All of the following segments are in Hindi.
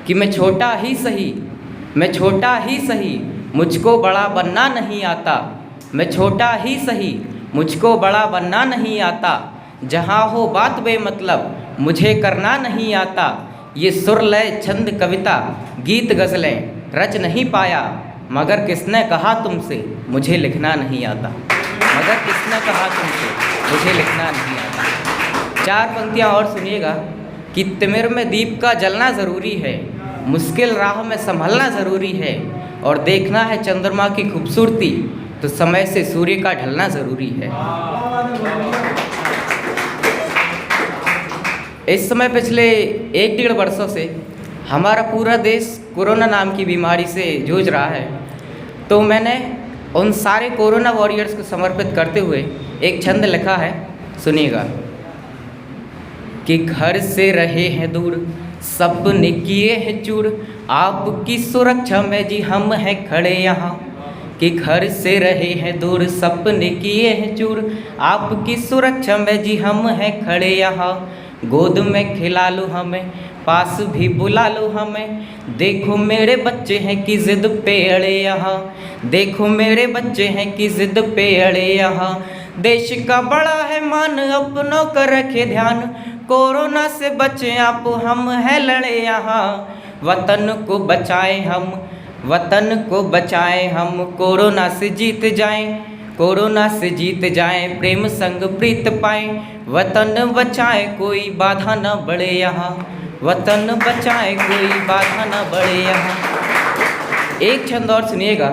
कि मैं छोटा ही सही, मैं छोटा ही सही, मुझको बड़ा बनना नहीं आता। मैं छोटा ही सही, मुझको बड़ा बनना नहीं आता। जहाँ हो बात बेमतलब, मुझे करना नहीं आता। ये सुर लय छंद कविता गीत गज़लें रच नहीं पाया, मगर किसने कहा तुमसे मुझे लिखना नहीं आता। मगर किसने कहा तुमसे मुझे लिखना नहीं आता। 4 पंक्तियाँ और सुनिएगा कि तिमिर में दीप का जलना ज़रूरी है, मुश्किल राह में संभलना ज़रूरी है, और देखना है चंद्रमा की खूबसूरती तो समय से सूर्य का ढलना ज़रूरी है। इस समय पिछले 1-1.5 वर्षों से हमारा पूरा देश कोरोना नाम की बीमारी से जूझ रहा है, तो मैंने उन सारे कोरोना वॉरियर्स को समर्पित करते हुए एक छंद लिखा है, सुनिएगा। कि घर से रहे हैं दूर, सपने किए हैं चूर, आपकी सुरक्षा में जी हम हैं खड़े यहाँ। कि घर से रहे हैं दूर, सपने किए हैं चूर, आपकी सुरक्षा में जी हम हैं खड़े यहाँ। गोद में खिला लो हमें, पास भी बुला लो हमें, देखो मेरे बच्चे हैं कि ज़िद पे अड़े यहाँ। देखो मेरे बच्चे हैं कि ज़िद पे अड़े यहाँ। देश का बड़ा है मान, अपनों का रखे ध्यान, कोरोना से बचे आप हम हैं लड़े यहाँ। वतन को बचाएं हम, वतन को बचाएं हम, कोरोना से जीत जाएं, कोरोना से जीत जाएं, प्रेम संग प्रीत पाएं। वतन बचाएं कोई बाधा न बढ़े यहाँ, वतन बचाएं कोई बाधा न बढ़े यहाँ। एक छंद और सुनिएगा।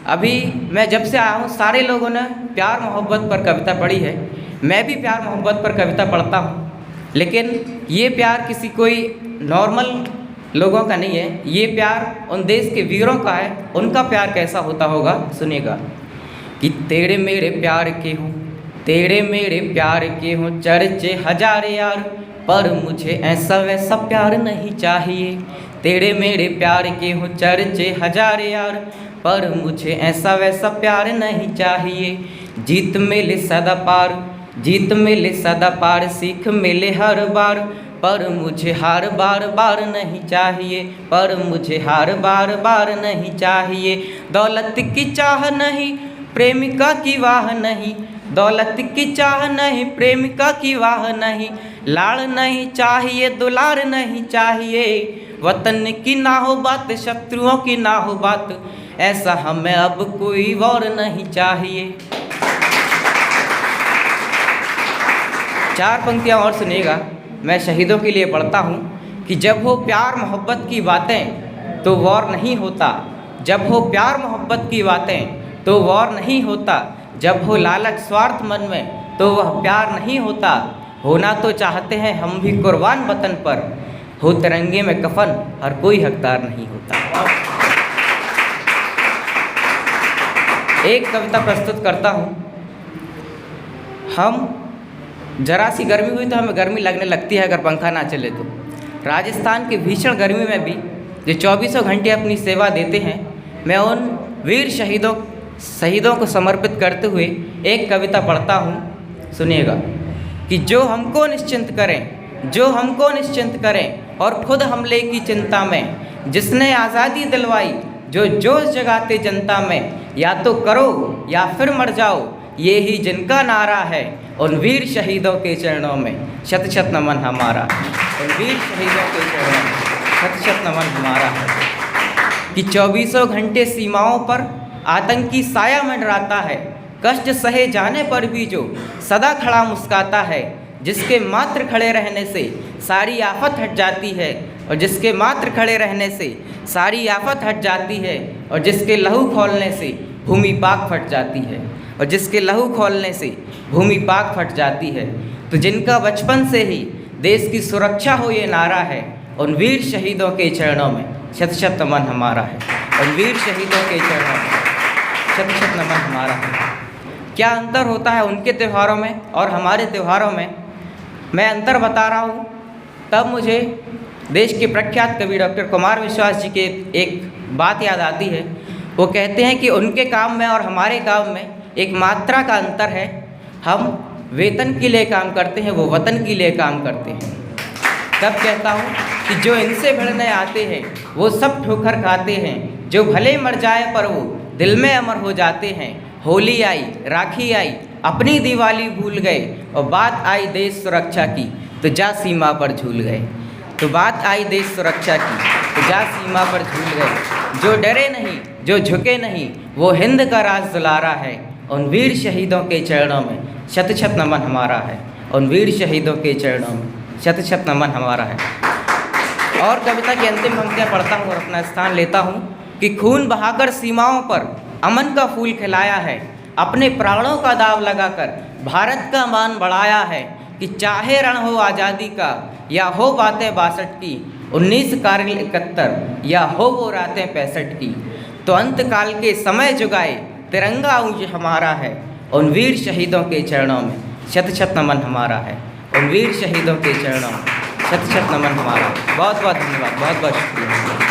अभी मैं जब से आया हूँ सारे लोगों ने प्यार मोहब्बत पर कविता पढ़ी है, मैं भी प्यार मोहब्बत पर कविता पढ़ता हूँ, लेकिन ये प्यार किसी कोई नॉर्मल लोगों का नहीं है, ये प्यार उन देश के वीरों का है। उनका प्यार कैसा होता होगा, सुनिएगा। कि तेरे मेरे प्यार के हूँ, तेरे मेरे प्यार के हूँ चर्चे हजार यार, पर मुझे ऐसा वैसा प्यार नहीं चाहिए। तेरे मेरे प्यार के हूँ चर्चे हजार यार, पर मुझे ऐसा वैसा प्यार नहीं चाहिए। जीत मिले सदा पार, जीत मिले सदा पार, सीख मिले हर बार, पर मुझे हार बार बार नहीं चाहिए, पर मुझे हार बार बार नहीं चाहिए। दौलत की चाह नहीं, प्रेमिका की वाह नहीं, दौलत की चाह नहीं, प्रेमिका की वाह नहीं, लाड़ नहीं चाहिए, दुलार नहीं चाहिए। वतन की ना हो बात, शत्रुओं की ना हो बात, ऐसा हमें अब कोई और नहीं चाहिए। 4 पंक्तियाँ और सुनिएगा। मैं शहीदों के लिए पढ़ता हूँ कि जब हो प्यार मोहब्बत की बातें तो वॉर नहीं होता। जब हो प्यार मोहब्बत की बातें तो वॉर नहीं होता। जब हो लालच स्वार्थ मन में तो वह प्यार नहीं होता। होना तो चाहते हैं हम भी कुर्बान वतन पर, हो तिरंगे में कफन हर कोई हकदार नहीं होता। एक कविता प्रस्तुत करता हूँ। हम जरा सी गर्मी हुई तो हमें गर्मी लगने लगती है अगर पंखा ना चले तो। राजस्थान की भीषण गर्मी में भी जो 24 घंटे अपनी सेवा देते हैं, मैं उन वीर शहीदों को समर्पित करते हुए एक कविता पढ़ता हूँ, सुनिएगा। कि जो हमको निश्चिंत करें, जो हमको निश्चिंत करें और खुद हमले की चिंता में, जिसने आज़ादी दिलवाई जो जोश जगाते जनता में, या तो करो या फिर मर जाओ, ये ही जिनका नारा है, उन वीर शहीदों के चरणों में शत शत नमन हमारा। उन वीर शहीदों के चरणों में शत शत नमन हमारा है। कि 24 घंटे सीमाओं पर आतंकी साया मंडराता है, कष्ट सहे जाने पर भी जो सदा खड़ा मुस्काता है, जिसके मात्र खड़े रहने से सारी आफत हट जाती है, और जिसके मात्र खड़े रहने से सारी आफत हट जाती है, और जिसके लहू खौलने से भूमि पाक फट जाती है, और जिसके लहू खौलने से भूमि पाक फट जाती है। तो जिनका बचपन से ही देश की सुरक्षा हो ये नारा है, उन वीर शहीदों के चरणों में शत शत नमन हमारा है। उन वीर शहीदों के चरणों में शत शत नमन हमारा है। क्या अंतर होता है उनके त्योहारों में और हमारे त्योहारों में, मैं अंतर बता रहा हूँ। तब मुझे देश के प्रख्यात कवि डॉक्टर कुमार विश्वास जी के एक बात याद आती है। वो कहते हैं कि उनके काम में और हमारे काम में एक मात्रा का अंतर है। हम वेतन के लिए काम करते हैं, वो वतन के लिए काम करते हैं। तब कहता हूँ कि जो इनसे भिड़ने आते हैं वो सब ठोकर खाते हैं, जो भले मर जाए पर वो दिल में अमर हो जाते हैं। होली आई, राखी आई, अपनी दिवाली भूल गए, और बात आई देश सुरक्षा की तो जा सीमा पर झूल गए। तो बात आई देश सुरक्षा की तो जा सीमा पर झूल गए। जो डरे नहीं, जो झुके नहीं, वो हिंद का राज दुलारा है। उन वीर शहीदों के चरणों में शत शत नमन हमारा है। उन वीर शहीदों के चरणों में शत शत नमन हमारा है। और कविता की अंतिम पंक्तियाँ पढ़ता हूँ और अपना स्थान लेता हूँ कि खून बहाकर सीमाओं पर अमन का फूल खिलाया है, अपने प्राणों का दाव लगाकर भारत का मान बढ़ाया है। कि चाहे रण हो आज़ादी का या हो बातें 62 की, 19 कारगिल 71 या हो वो रातें 65 की, तो अंत काल के समय जुगाए तिरंगा ऊँच हमारा है। उन वीर शहीदों के चरणों में शत शत नमन हमारा है। उन वीर शहीदों के चरणों में शत शत नमन हमारा। बहुत बहुत धन्यवाद, बहुत बहुत शुक्रिया।